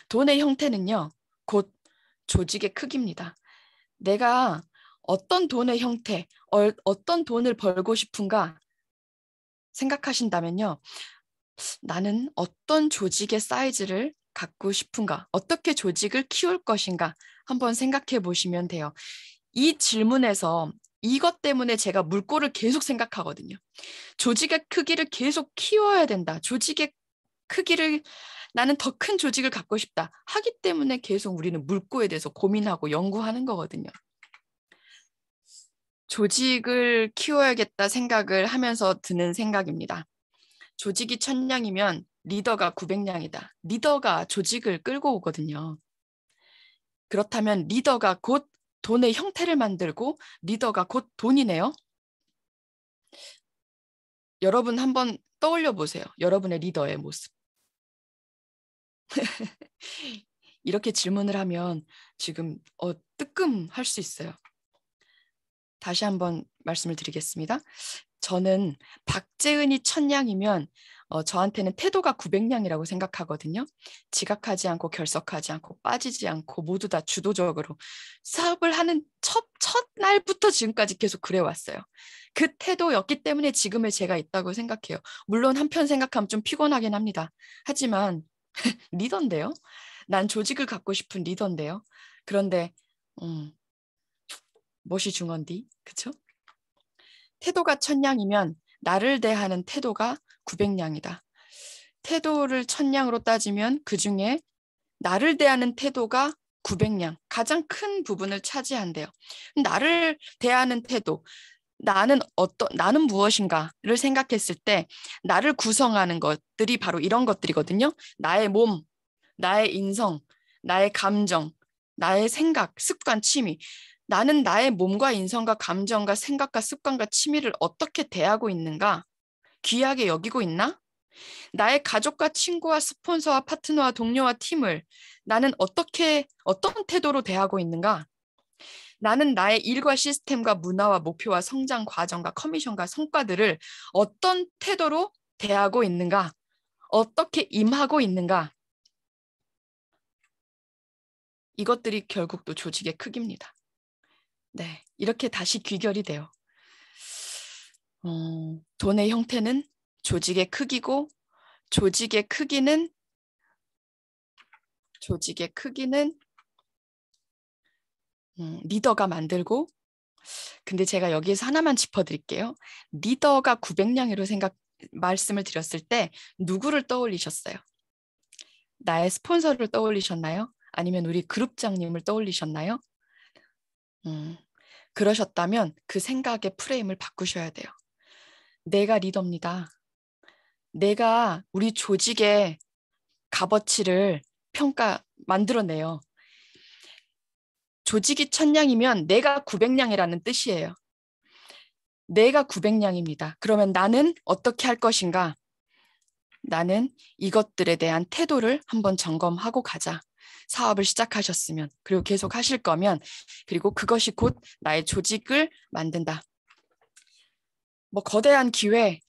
돈의 형태는요, 곧 조직의 크기입니다. 내가 어떤 돈의 형태, 어떤 돈을 벌고 싶은가 생각하신다면요, 나는 어떤 조직의 사이즈를 갖고 싶은가, 어떻게 조직을 키울 것인가 한번 생각해 보시면 돼요. 이 질문에서 이것 때문에 제가 물꼬를 계속 생각하거든요. 조직의 크기를 계속 키워야 된다. 조직의 크기를, 나는 더 큰 조직을 갖고 싶다 하기 때문에 계속 우리는 물꼬에 대해서 고민하고 연구하는 거거든요. 조직을 키워야겠다 생각을 하면서 드는 생각입니다. 조직이 1000냥이면 리더가 900냥이다. 리더가 조직을 끌고 오거든요. 그렇다면 리더가 곧 돈의 형태를 만들고 리더가 곧 돈이네요. 여러분 한번 떠올려 보세요. 여러분의 리더의 모습. 이렇게 질문을 하면 지금 뜨끔할 수 있어요. 다시 한번 말씀을 드리겠습니다. 저는 박재은이 1000냥이면 저한테는 태도가 900냥이라고 생각하거든요. 지각하지 않고 결석하지 않고 빠지지 않고 모두 다 주도적으로 사업을 하는 첫 날부터 지금까지 계속 그래왔어요. 그 태도였기 때문에 지금의 제가 있다고 생각해요. 물론 한편 생각하면 좀 피곤하긴 합니다. 하지만 리더인데요. 난 조직을 갖고 싶은 리더인데요. 그런데 무엇이 중요한디? 그쵸? 태도가 1000냥이면 나를 대하는 태도가 900냥이다. 태도를 1000냥으로 따지면 그중에 나를 대하는 태도가 900냥, 가장 큰 부분을 차지한대요. 나를 대하는 태도, 나는 무엇인가를 생각했을 때 나를 구성하는 것들이 바로 이런 것들이거든요. 나의 몸, 나의 인성, 나의 감정, 나의 생각, 습관, 취미. 나는 나의 몸과 인성과 감정과 생각과 습관과 취미를 어떻게 대하고 있는가? 귀하게 여기고 있나? 나의 가족과 친구와 스폰서와 파트너와 동료와 팀을 나는 어떤 태도로 대하고 있는가? 나는 나의 일과 시스템과 문화와 목표와 성장 과정과 커미션과 성과들을 어떤 태도로 대하고 있는가? 어떻게 임하고 있는가? 이것들이 결국 또 조직의 크기입니다. 네, 이렇게 다시 귀결이 돼요. 돈의 형태는 조직의 크기고 조직의 크기는 리더가 만들고, 근데 제가 여기에서 하나만 짚어드릴게요. 리더가 900냥이로 말씀을 드렸을 때 누구를 떠올리셨어요? 나의 스폰서를 떠올리셨나요? 아니면 우리 그룹장님을 떠올리셨나요? 그러셨다면 그 생각의 프레임을 바꾸셔야 돼요. 내가 리더입니다. 내가 우리 조직의 값어치를 만들어내요. 조직이 1000냥이면 내가 900냥이라는 뜻이에요. 내가 900냥입니다. 그러면 나는 어떻게 할 것인가? 나는 이것들에 대한 태도를 한번 점검하고 가자. 사업을 시작하셨으면, 그리고 계속 하실 거면, 그리고 그것이 곧 나의 조직을 만든다. 뭐 거대한 기회,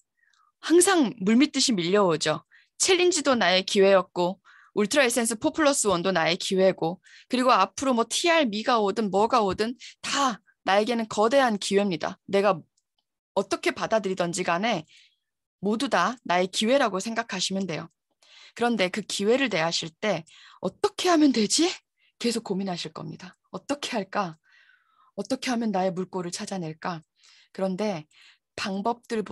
항상 물밀듯이 밀려오죠. 챌린지도 나의 기회였고, 울트라 에센스 4+1도 나의 기회고, 그리고 앞으로 뭐 TR미가 오든 뭐가 오든 다 나에게는 거대한 기회입니다. 내가 어떻게 받아들이던지 간에 모두 다 나의 기회라고 생각하시면 돼요. 그런데 그 기회를 대하실 때 어떻게 하면 되지? 계속 고민하실 겁니다. 어떻게 할까? 어떻게 하면 나의 물꼬를 찾아낼까? 그런데 방법들을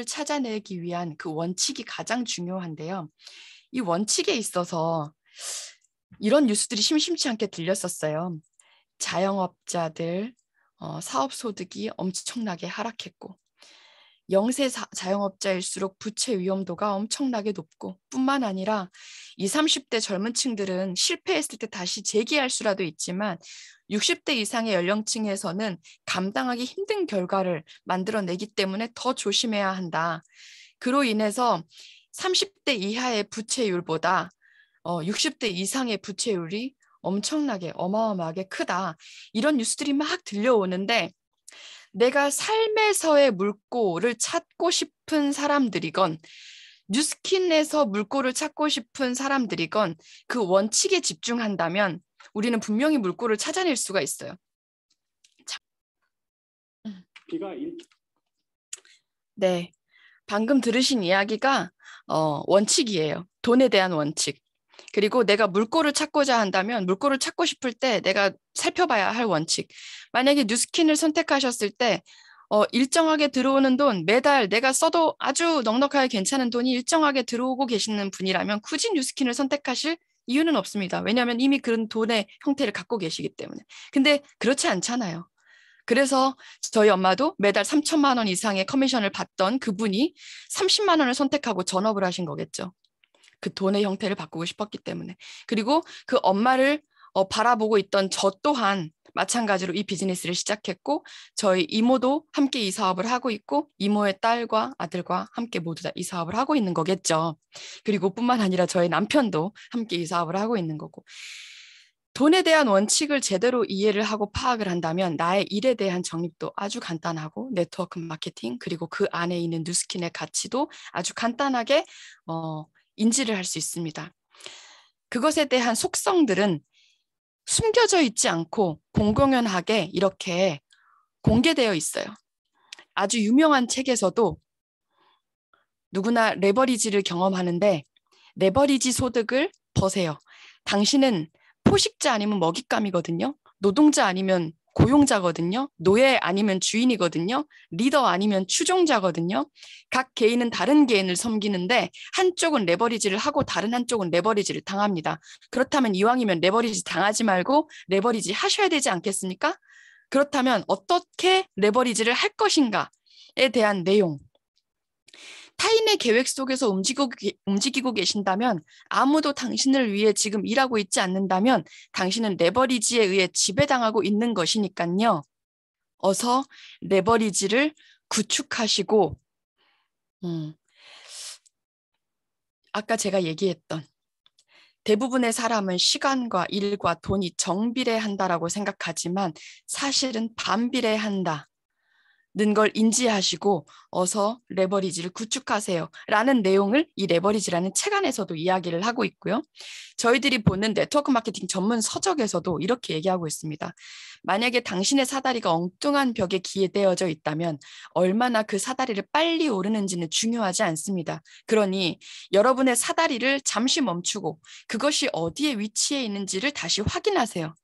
찾아내기 위한 그 원칙이 가장 중요한데요. 이 원칙에 있어서 이런 뉴스들이 심심치 않게 들렸었어요. 자영업자들 사업 소득이 엄청나게 하락했고, 영세 자영업자일수록 부채 위험도가 엄청나게 높고, 뿐만 아니라 20, 30대 젊은 층들은 실패했을 때 다시 재기할 수라도 있지만 60대 이상의 연령층에서는 감당하기 힘든 결과를 만들어내기 때문에 더 조심해야 한다. 그로 인해서 30대 이하의 부채율보다 60대 이상의 부채율이 엄청나게 어마어마하게 크다. 이런 뉴스들이 막 들려오는데, 내가 삶에서의 물꼬를 찾고 싶은 사람들이건 뉴스킨에서 물꼬를 찾고 싶은 사람들이건 그 원칙에 집중한다면 우리는 분명히 물꼬를 찾아낼 수가 있어요. 네, 방금 들으신 이야기가 원칙이에요. 돈에 대한 원칙. 그리고 내가 물꼬를 찾고자 한다면 물꼬를 찾고 싶을 때 내가 살펴봐야 할 원칙. 만약에 뉴스킨을 선택하셨을 때 일정하게 들어오는 돈, 매달 내가 써도 아주 넉넉하게 괜찮은 돈이 일정하게 들어오고 계시는 분이라면 굳이 뉴스킨을 선택하실 이유는 없습니다. 왜냐하면 이미 그런 돈의 형태를 갖고 계시기 때문에. 근데 그렇지 않잖아요. 그래서 저희 엄마도 매달 3천만 원 이상의 커미션을 받던 그분이 30만 원을 선택하고 전업을 하신 거겠죠. 그 돈의 형태를 바꾸고 싶었기 때문에. 그리고 그 엄마를 바라보고 있던 저 또한 마찬가지로 이 비즈니스를 시작했고, 저희 이모도 함께 이 사업을 하고 있고, 이모의 딸과 아들과 함께 모두 다 이 사업을 하고 있는 거겠죠. 그리고 뿐만 아니라 저희 남편도 함께 이 사업을 하고 있는 거고. 돈에 대한 원칙을 제대로 이해를 하고 파악을 한다면 나의 일에 대한 정립도 아주 간단하고, 네트워크 마케팅 그리고 그 안에 있는 뉴스킨의 가치도 아주 간단하게 인지를 할 수 있습니다. 그것에 대한 속성들은 숨겨져 있지 않고 공공연하게 이렇게 공개되어 있어요. 아주 유명한 책에서도 누구나 레버리지를 경험하는데, 레버리지 소득을 버세요. 당신은 포식자 아니면 먹잇감이거든요. 노동자 아니면 고용자거든요. 노예 아니면 주인이거든요. 리더 아니면 추종자거든요. 각 개인은 다른 개인을 섬기는데 한쪽은 레버리지를 하고 다른 한쪽은 레버리지를 당합니다. 그렇다면 이왕이면 레버리지 당하지 말고 레버리지 하셔야 되지 않겠습니까? 그렇다면 어떻게 레버리지를 할 것인가에 대한 내용, 타인의 계획 속에서 움직이고 계신다면, 아무도 당신을 위해 지금 일하고 있지 않는다면 당신은 레버리지에 의해 지배당하고 있는 것이니까요. 어서 레버리지를 구축하시고, 아까 제가 얘기했던 대부분의 사람은 시간과 일과 돈이 정비례한다라고 생각하지만 사실은 반비례한다 는 걸 인지하시고 어서 레버리지를 구축하세요 라는 내용을 이 레버리지라는 책 안에서도 이야기를 하고 있고요. 저희들이 보는 네트워크 마케팅 전문 서적에서도 이렇게 얘기하고 있습니다. 만약에 당신의 사다리가 엉뚱한 벽에 기대어져 있다면 얼마나 그 사다리를 빨리 오르는지는 중요하지 않습니다. 그러니 여러분의 사다리를 잠시 멈추고 그것이 어디에 위치해 있는지를 다시 확인하세요.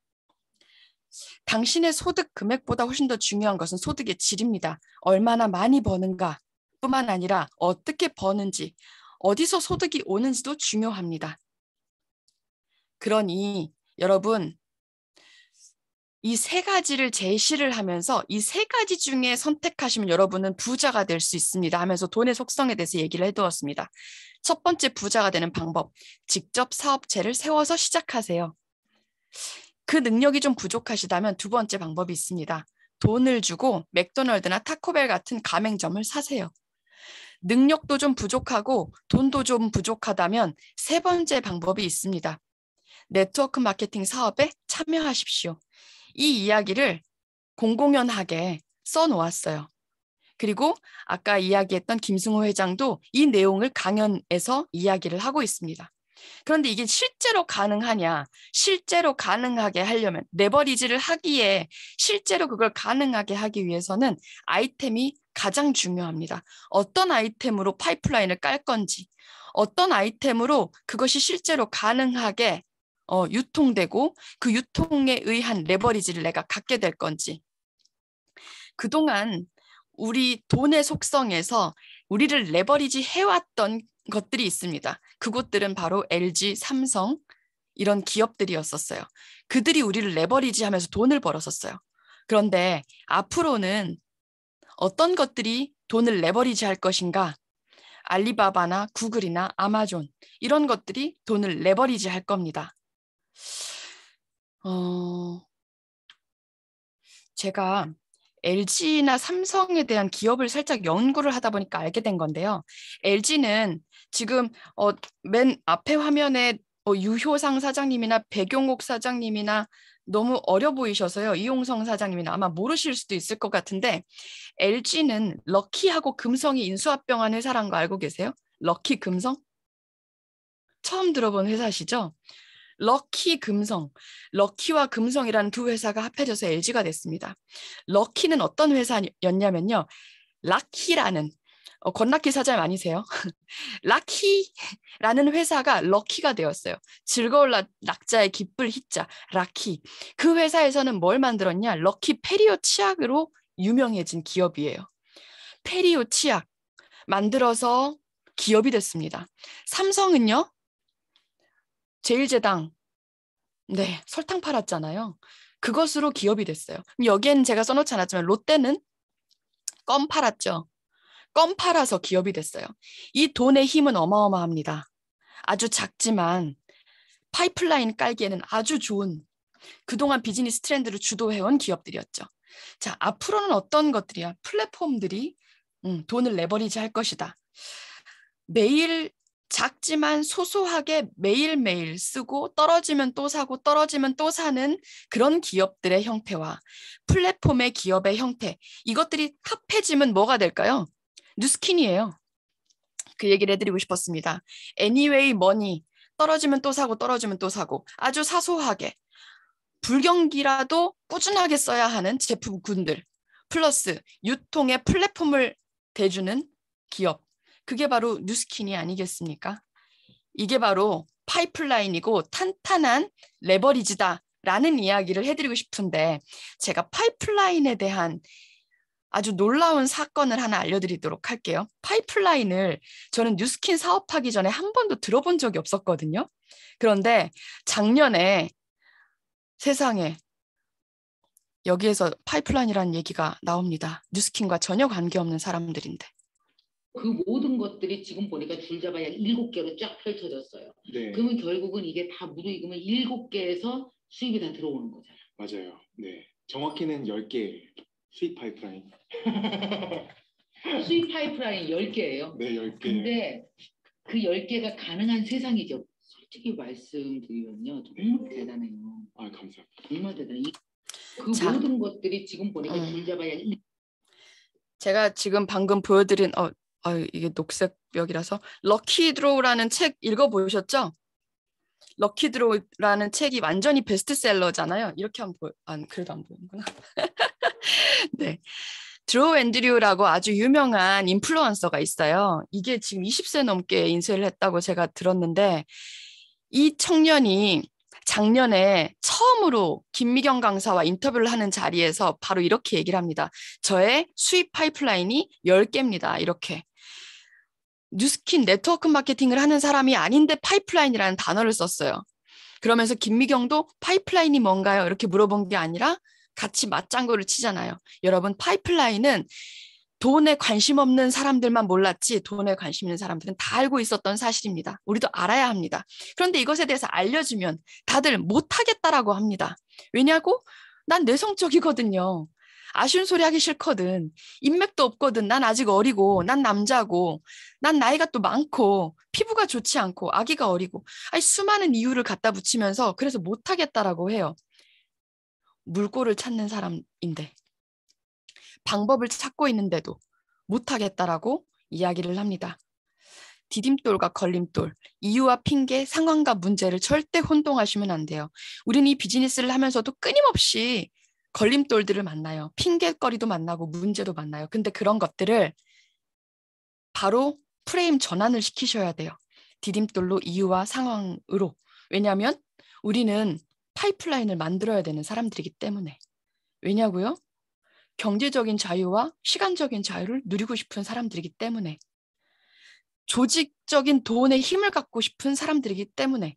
당신의 소득 금액보다 훨씬 더 중요한 것은 소득의 질입니다. 얼마나 많이 버는가 뿐만 아니라 어떻게 버는지, 어디서 소득이 오는지도 중요합니다. 그러니 여러분, 이 세 가지를 제시를 하면서 이 세 가지 중에 선택하시면 여러분은 부자가 될 수 있습니다 하면서 돈의 속성에 대해서 얘기를 해두었습니다. 첫 번째 부자가 되는 방법, 직접 사업체를 세워서 시작하세요. 그 능력이 좀 부족하시다면 두 번째 방법이 있습니다. 돈을 주고 맥도날드나 타코벨 같은 가맹점을 사세요. 능력도 좀 부족하고 돈도 좀 부족하다면 세 번째 방법이 있습니다. 네트워크 마케팅 사업에 참여하십시오. 이 이야기를 공공연하게 써놓았어요. 그리고 아까 이야기했던 김승호 회장도 이 내용을 강연에서 이야기를 하고 있습니다. 그런데 이게 실제로 가능하냐? 실제로 가능하게 하려면, 레버리지를 하기에 실제로 그걸 가능하게 하기 위해서는 아이템이 가장 중요합니다. 어떤 아이템으로 파이프라인을 깔 건지, 어떤 아이템으로 그것이 실제로 가능하게 유통되고 그 유통에 의한 레버리지를 내가 갖게 될 건지. 그동안 우리 돈의 속성에서 우리를 레버리지 해왔던 것들이 있습니다. 그곳들은 바로 LG, 삼성 이런 기업들이었었어요. 그들이 우리를 레버리지 하면서 돈을 벌었었어요. 그런데 앞으로는 어떤 것들이 돈을 레버리지 할 것인가? 알리바바나 구글이나 아마존 이런 것들이 돈을 레버리지 할 겁니다. 제가 LG나 삼성에 대한 기업을 살짝 연구를 하다 보니까 알게 된 건데요. LG는 지금 맨 앞에 화면에 유효상 사장님이나 백용옥 사장님이나 너무 어려 보이셔서요. 이용성 사장님이나 아마 모르실 수도 있을 것 같은데, LG는 럭키하고 금성이 인수합병한 회사란 거 알고 계세요? 럭키 금성? 처음 들어본 회사시죠? 럭키 금성, 럭키와 금성이라는 두 회사가 합해져서 LG가 됐습니다. 럭키는 어떤 회사였냐면요. 락키라는, 권락키 사장 아니세요? 락키라는 회사가 럭키가 되었어요. 즐거울 낙자의 기쁠 희자, 락키. 그 회사에서는 뭘 만들었냐? 럭키 페리오 치약으로 유명해진 기업이에요. 페리오 치약 만들어서 기업이 됐습니다. 삼성은요? 제일제당, 네, 설탕 팔았잖아요. 그것으로 기업이 됐어요. 여기에는 제가 써놓지 않았지만 롯데는 껌 팔았죠. 껌 팔아서 기업이 됐어요. 이 돈의 힘은 어마어마합니다. 아주 작지만 파이프라인 깔기에는 아주 좋은 그동안 비즈니스 트렌드를 주도해온 기업들이었죠. 자, 앞으로는 어떤 것들이야? 플랫폼들이 돈을 레버리지 할 것이다. 매일 작지만 소소하게 매일매일 쓰고 떨어지면 또 사고 떨어지면 또 사는 그런 기업들의 형태와 플랫폼의 기업의 형태, 이것들이 합해지면 뭐가 될까요? 뉴스킨이에요. 그 얘기를 해드리고 싶었습니다. Anyway money, 떨어지면 또 사고 떨어지면 또 사고 아주 사소하게 불경기라도 꾸준하게 써야 하는 제품군들 플러스 유통의 플랫폼을 대주는 기업, 그게 바로 뉴스킨이 아니겠습니까? 이게 바로 파이프라인이고 탄탄한 레버리지다라는 이야기를 해드리고 싶은데 제가 파이프라인에 대한 아주 놀라운 사건을 하나 알려드리도록 할게요. 파이프라인을 저는 뉴스킨 사업하기 전에 한 번도 들어본 적이 없었거든요. 그런데 작년에 세상에 여기에서 파이프라인이라는 얘기가 나옵니다. 뉴스킨과 전혀 관계없는 사람들인데. 그 모든 것들이 지금 보니까 줄 잡아야 7개로 쫙 펼쳐졌어요. 네. 그러면 결국은 이게 다 무르익으면 7개에서 수입이 다 들어오는 거잖아요. 맞아요. 네. 정확히는 10개 수입 파이프라인. 수입 파이프라인 10개예요. 네, 10개. 근데 그 10개가 가능한 세상이죠. 솔직히 말씀드리면요. 정말 대단해요. 아, 감사합니다. 정말 대단해요. 그 자, 모든 것들이 지금 보니까 줄 잡아야 제가 지금 방금 보여드린 이게 녹색 벽이라서 럭키 드로우라는 책 읽어보셨죠? 럭키 드로우라는 책이 완전히 베스트셀러잖아요. 이렇게 그래도 안 보이는구나. 네, 드로우 앤드류라고 아주 유명한 인플루언서가 있어요. 이게 지금 20세 넘게 인쇄를 했다고 제가 들었는데 이 청년이 작년에 처음으로 김미경 강사와 인터뷰를 하는 자리에서 바로 이렇게 얘기를 합니다. 저의 수입 파이프라인이 10개입니다. 이렇게. 뉴스킨 네트워크 마케팅을 하는 사람이 아닌데 파이프라인이라는 단어를 썼어요. 그러면서 김미경도 파이프라인이 뭔가요? 이렇게 물어본 게 아니라 같이 맞장구를 치잖아요. 여러분, 파이프라인은 돈에 관심 없는 사람들만 몰랐지 돈에 관심 있는 사람들은 다 알고 있었던 사실입니다. 우리도 알아야 합니다. 그런데 이것에 대해서 알려주면 다들 못하겠다라고 합니다. 왜냐고? 난 내성적이거든요. 아쉬운 소리 하기 싫거든. 인맥도 없거든. 난 아직 어리고 난 남자고 난 나이가 또 많고 피부가 좋지 않고 아기가 어리고 수많은 이유를 갖다 붙이면서 그래서 못하겠다라고 해요. 물꼬를 찾는 사람인데 방법을 찾고 있는데도 못하겠다라고 이야기를 합니다. 디딤돌과 걸림돌, 이유와 핑계, 상황과 문제를 절대 혼동하시면 안 돼요. 우리는 이 비즈니스를 하면서도 끊임없이 걸림돌들을 만나요. 핑계거리도 만나고 문제도 만나요. 근데 그런 것들을 바로 프레임 전환을 시키셔야 돼요. 디딤돌로 이유와 상황으로. 왜냐하면 우리는 파이프라인을 만들어야 되는 사람들이기 때문에. 왜냐고요? 경제적인 자유와 시간적인 자유를 누리고 싶은 사람들이기 때문에. 조직적인 돈의 힘을 갖고 싶은 사람들이기 때문에.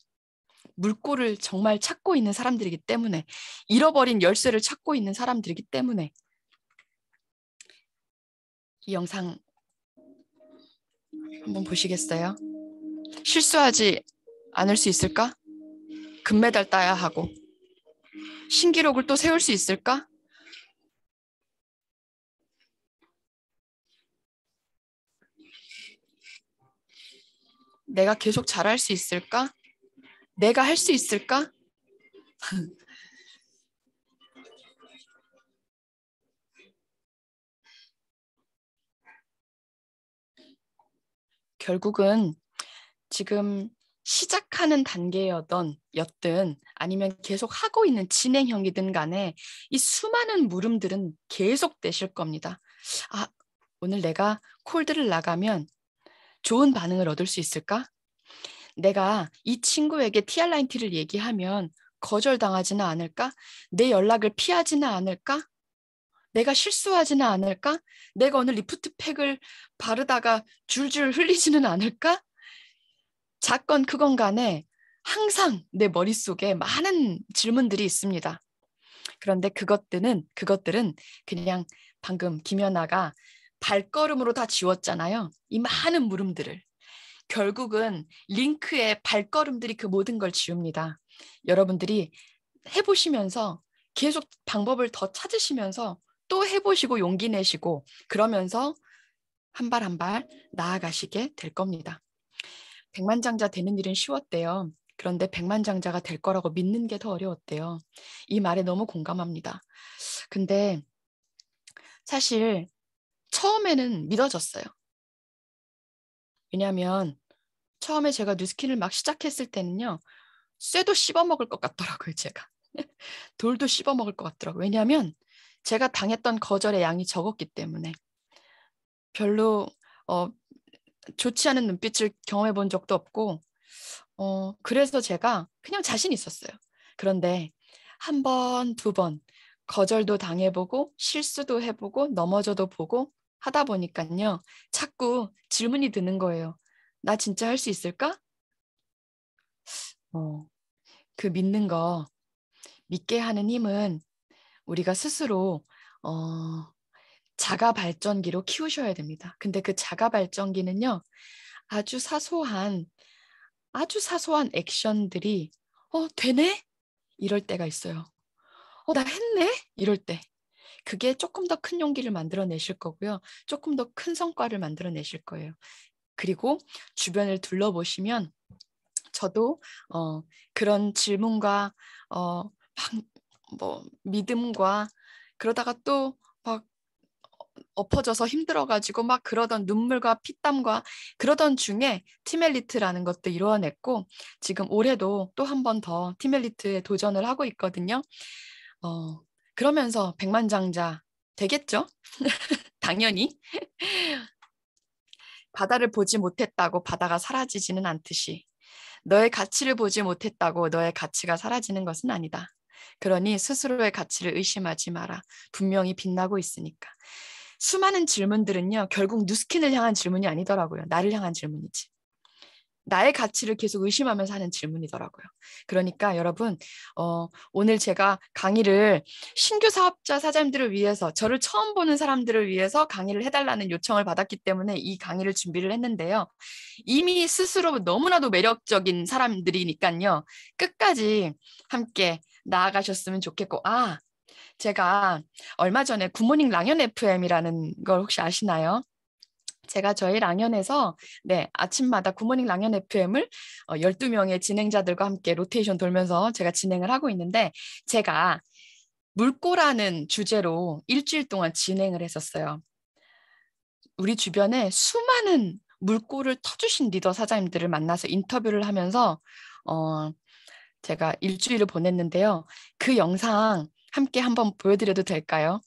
물꼬를 정말 찾고 있는 사람들이기 때문에. 잃어버린 열쇠를 찾고 있는 사람들이기 때문에. 이 영상 한번 보시겠어요? 실수하지 않을 수 있을까? 금메달 따야 하고. 신기록을 또 세울 수 있을까? 내가 계속 잘할 수 있을까? 내가 할 수 있을까? 결국은 지금 시작하는 단계여든 아니면 계속 하고 있는 진행형이든 간에 이 수많은 물음들은 계속 되실 겁니다. 오늘 내가 콜드를 나가면 좋은 반응을 얻을 수 있을까? 내가 이 친구에게 TR9T를 얘기하면 거절당하지는 않을까? 내 연락을 피하지는 않을까? 내가 실수하지는 않을까? 내가 오늘 리프트팩을 바르다가 줄줄 흘리지는 않을까? 작건 크건 간에 항상 내 머릿속에 많은 질문들이 있습니다. 그런데 그것들은 그냥 방금 김연아가 발걸음으로 다 지웠잖아요. 이 많은 물음들을. 결국은 링크의 발걸음들이 그 모든 걸 지웁니다. 여러분들이 해보시면서 계속 방법을 더 찾으시면서 또 해보시고 용기 내시고 그러면서 한 발 한 발 나아가시게 될 겁니다. 백만장자 되는 일은 쉬웠대요. 그런데 백만장자가 될 거라고 믿는 게 더 어려웠대요. 이 말에 너무 공감합니다. 근데 사실 처음에는 믿어졌어요. 왜냐하면 처음에 제가 뉴스킨을 막 시작했을 때는요. 쇠도 씹어먹을 것 같더라고요. 제가. 돌도 씹어먹을 것 같더라고요. 왜냐하면 제가 당했던 거절의 양이 적었기 때문에 별로 좋지 않은 눈빛을 경험해 본 적도 없고 그래서 제가 그냥 자신 있었어요. 그런데 한 번, 두 번 거절도 당해보고 실수도 해보고 넘어져도 보고 하다 보니까요. 자꾸 질문이 드는 거예요. 나 진짜 할 수 있을까? 그 믿는 거, 믿게 하는 힘은 우리가 스스로 자가 발전기로 키우셔야 됩니다. 근데 그 자가 발전기는요. 아주 사소한 액션들이 되네? 이럴 때가 있어요. 나 했네? 이럴 때. 그게 조금 더 큰 용기를 만들어내실 거고요. 조금 더 큰 성과를 만들어내실 거예요. 그리고 주변을 둘러보시면 저도 그런 질문과 믿음과 그러다가 또 막 엎어져서 힘들어가지고 막 그러던 눈물과 피땀과 그러던 중에 팀엘리트라는 것도 이루어냈고 지금 올해도 또 한 번 더 팀엘리트에 도전을 하고 있거든요. 그러면서 백만장자 되겠죠? 당연히. 바다를 보지 못했다고 바다가 사라지지는 않듯이 너의 가치를 보지 못했다고 너의 가치가 사라지는 것은 아니다. 그러니 스스로의 가치를 의심하지 마라. 분명히 빛나고 있으니까. 수많은 질문들은요. 결국 뉴스킨을 향한 질문이 아니더라고요. 나를 향한 질문이지. 나의 가치를 계속 의심하면서 하는 질문이더라고요. 그러니까 여러분 오늘 제가 강의를 신규 사업자 사장님들을 위해서 저를 처음 보는 사람들을 위해서 강의를 해달라는 요청을 받았기 때문에 이 강의를 준비를 했는데요. 이미 스스로 너무나도 매력적인 사람들이니까요. 끝까지 함께 나아가셨으면 좋겠고 제가 얼마 전에 굿모닝 랑연 FM이라는 걸 혹시 아시나요? 제가 저희 랑연에서 아침마다 굿모닝 랑연 FM을 12명의 진행자들과 함께 로테이션 돌면서 제가 진행을 하고 있는데 제가 물꼬라는 주제로 일주일 동안 진행을 했었어요. 우리 주변에 수많은 물꼬를 터주신 리더 사장님들을 만나서 인터뷰를 하면서 제가 일주일을 보냈는데요. 그 영상 함께 한번 보여드려도 될까요?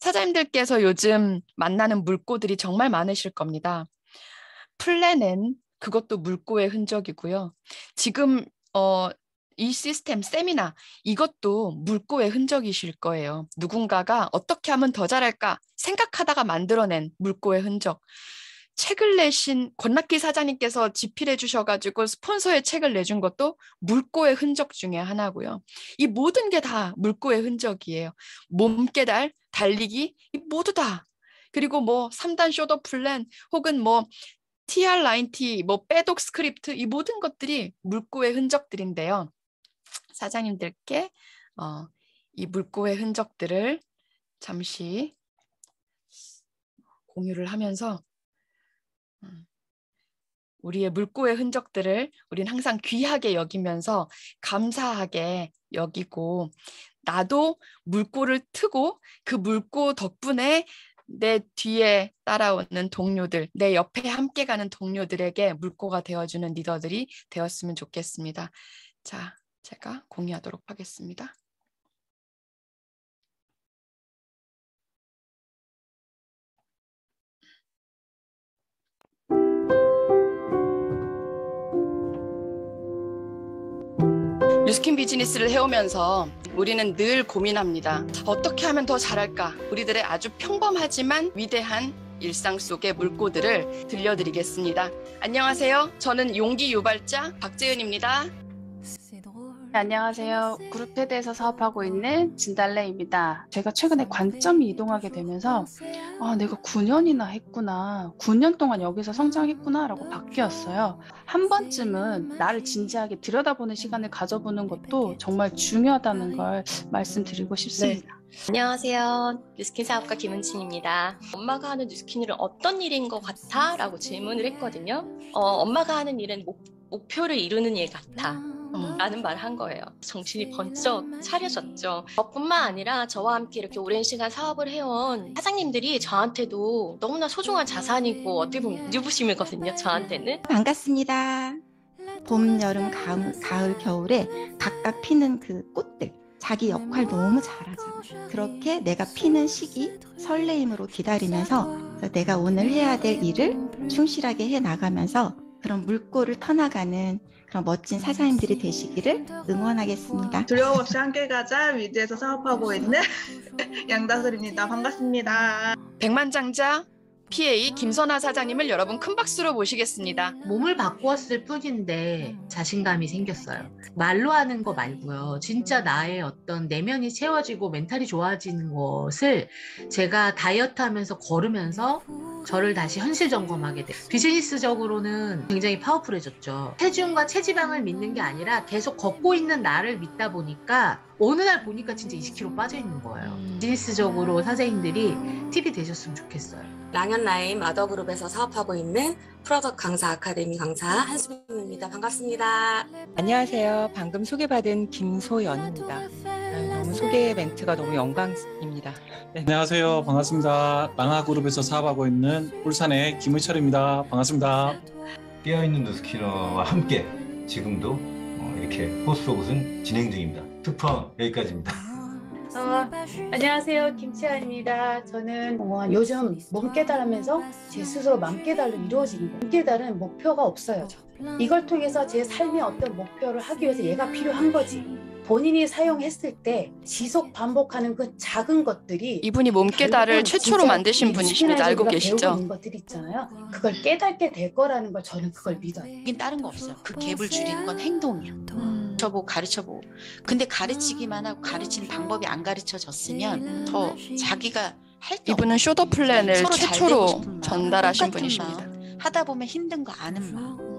사장님들께서 요즘 만나는 물꼬들이 정말 많으실 겁니다. 플랜N, 그것도 물꼬의 흔적이고요. 지금 이 시스템, 세미나, 이것도 물꼬의 흔적이실 거예요. 누군가가 어떻게 하면 더 잘할까 생각하다가 만들어낸 물꼬의 흔적. 책을 내신 권낙기 사장님께서 집필해 주셔가지고 스폰서의 책을 내준 것도 물꼬의 흔적 중에 하나고요. 이 모든 게 다 물꼬의 흔적이에요. 몸깨달, 달리기, 이 모두 다. 그리고 3단 쇼더 플랜 혹은 TR90, 빼독 스크립트 이 모든 것들이 물꼬의 흔적들인데요. 사장님들께 이 물꼬의 흔적들을 잠시 공유를 하면서 우리의 물꼬의 흔적들을 우린 항상 귀하게 여기면서 감사하게 여기고 나도 물꼬를 트고 그 물꼬 덕분에 내 뒤에 따라오는 동료들, 내 옆에 함께 가는 동료들에게 물꼬가 되어주는 리더들이 되었으면 좋겠습니다. 자, 제가 공유하도록 하겠습니다. 뉴스킨 비즈니스를 해오면서 우리는 늘 고민합니다. 어떻게 하면 더 잘할까? 우리들의 아주 평범하지만 위대한 일상 속의 물꼬들을 들려드리겠습니다. 안녕하세요. 저는 용기 유발자 박재은입니다. 네, 안녕하세요. 그룹헤드에서 사업하고 있는 진달래입니다. 제가 최근에 관점이 이동하게 되면서 내가 9년이나 했구나. 9년 동안 여기서 성장했구나 라고 바뀌었어요. 한 번쯤은 나를 진지하게 들여다보는 시간을 가져보는 것도 정말 중요하다는 걸 말씀드리고 싶습니다. 안녕하세요. 뉴스킨 사업가 김은진입니다. 엄마가 하는 뉴스킨일은 어떤 일인 것 같아? 라고 질문을 했거든요. 엄마가 하는 일은 목표를 이루는 일 같아. 라는 말을 한 거예요. 정신이 번쩍 차려졌죠. 저뿐만 아니라 저와 함께 이렇게 오랜 시간 사업을 해온 사장님들이 저한테도 너무나 소중한 자산이고 어떻게 보면 유부심이거든요. 저한테는. 반갑습니다. 봄, 여름, 가을, 겨울에 각각 피는 그 꽃들 자기 역할 너무 잘하잖아. 그렇게 내가 피는 시기 설레임으로 기다리면서 내가 오늘 해야 될 일을 충실하게 해나가면서 그런 물꼬를 터나가는 그런 멋진 사장님들이 되시기를 응원하겠습니다. 두려움 없이 함께 가자 위드에서 사업하고 있는 양다슬입니다. 반갑습니다. 백만장자 PA 김선아 사장님을 여러분 큰 박수로 모시겠습니다. 몸을 바꾸었을 뿐인데 자신감이 생겼어요. 말로 하는 거 말고요. 진짜 나의 어떤 내면이 채워지고 멘탈이 좋아지는 것을 제가 다이어트 하면서 걸으면서 저를 다시 현실 점검하게 돼요. 비즈니스적으로는 굉장히 파워풀해졌죠. 체중과 체지방을 믿는 게 아니라 계속 걷고 있는 나를 믿다 보니까 어느 날 보니까 진짜 20kg 빠져 있는 거예요. 비즈니스적으로 선생님들이 팁이 되셨으면 좋겠어요. 랑현라인 마더그룹에서 사업하고 있는 프로덕트 강사 아카데미 강사 한수민입니다. 반갑습니다. 안녕하세요. 방금 소개받은 김소연입니다. 너무 소개 멘트가 너무 영광입니다. 네. 안녕하세요. 반갑습니다. 랑하그룹에서 사업하고 있는 울산의 김의철입니다. 반갑습니다. 깨어있는 뉴스키너와 함께 지금도 이렇게 호스트옷은 진행 중입니다. 특파 여기까지입니다. 안녕하세요. 김치아입니다. 저는 요즘 몸 깨달으면서 제 스스로 맘 깨달로 이루어지는 거예요. 몸 깨달은 목표가 없어요. 이걸 통해서 제 삶의 어떤 목표를 하기 위해서 얘가 필요한 거지. 본인이 사용했을 때 지속 반복하는 그 작은 것들이 이분이 몸 깨달을 최초로 만드신 분이십니다. 알고 계시죠? 있는 것들 있잖아요. 그걸 깨닫게 될 거라는 걸 저는 그걸 믿어요. 여긴 다른 거 없어요. 그 갭을 줄이는 건 행동이야. 가르쳐보고. 근데 가르치기만 하고 가르치는 방법이 안 가르쳐졌으면 더 자기가 할 게 이분은 쇼더 플랜을 최초로 전달하신 분이십니다. 마음, 하다 보면 힘든 거 아는 마음.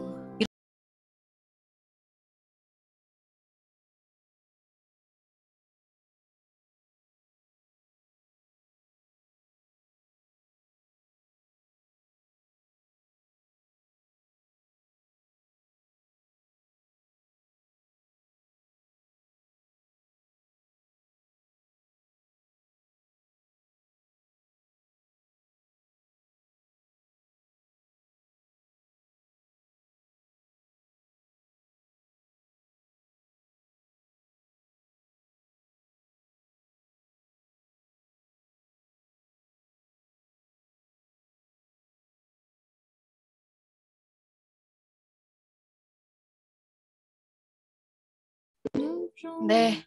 네,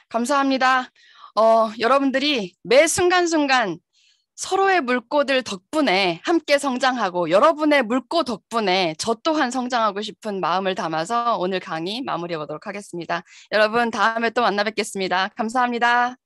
감사합니다. 여러분들이 매 순간순간 서로의 물꼬들 덕분에 함께 성장하고 여러분의 물꼬 덕분에 저 또한 성장하고 싶은 마음을 담아서 오늘 강의 마무리해 보도록 하겠습니다. 여러분 다음에 또 만나 뵙겠습니다. 감사합니다.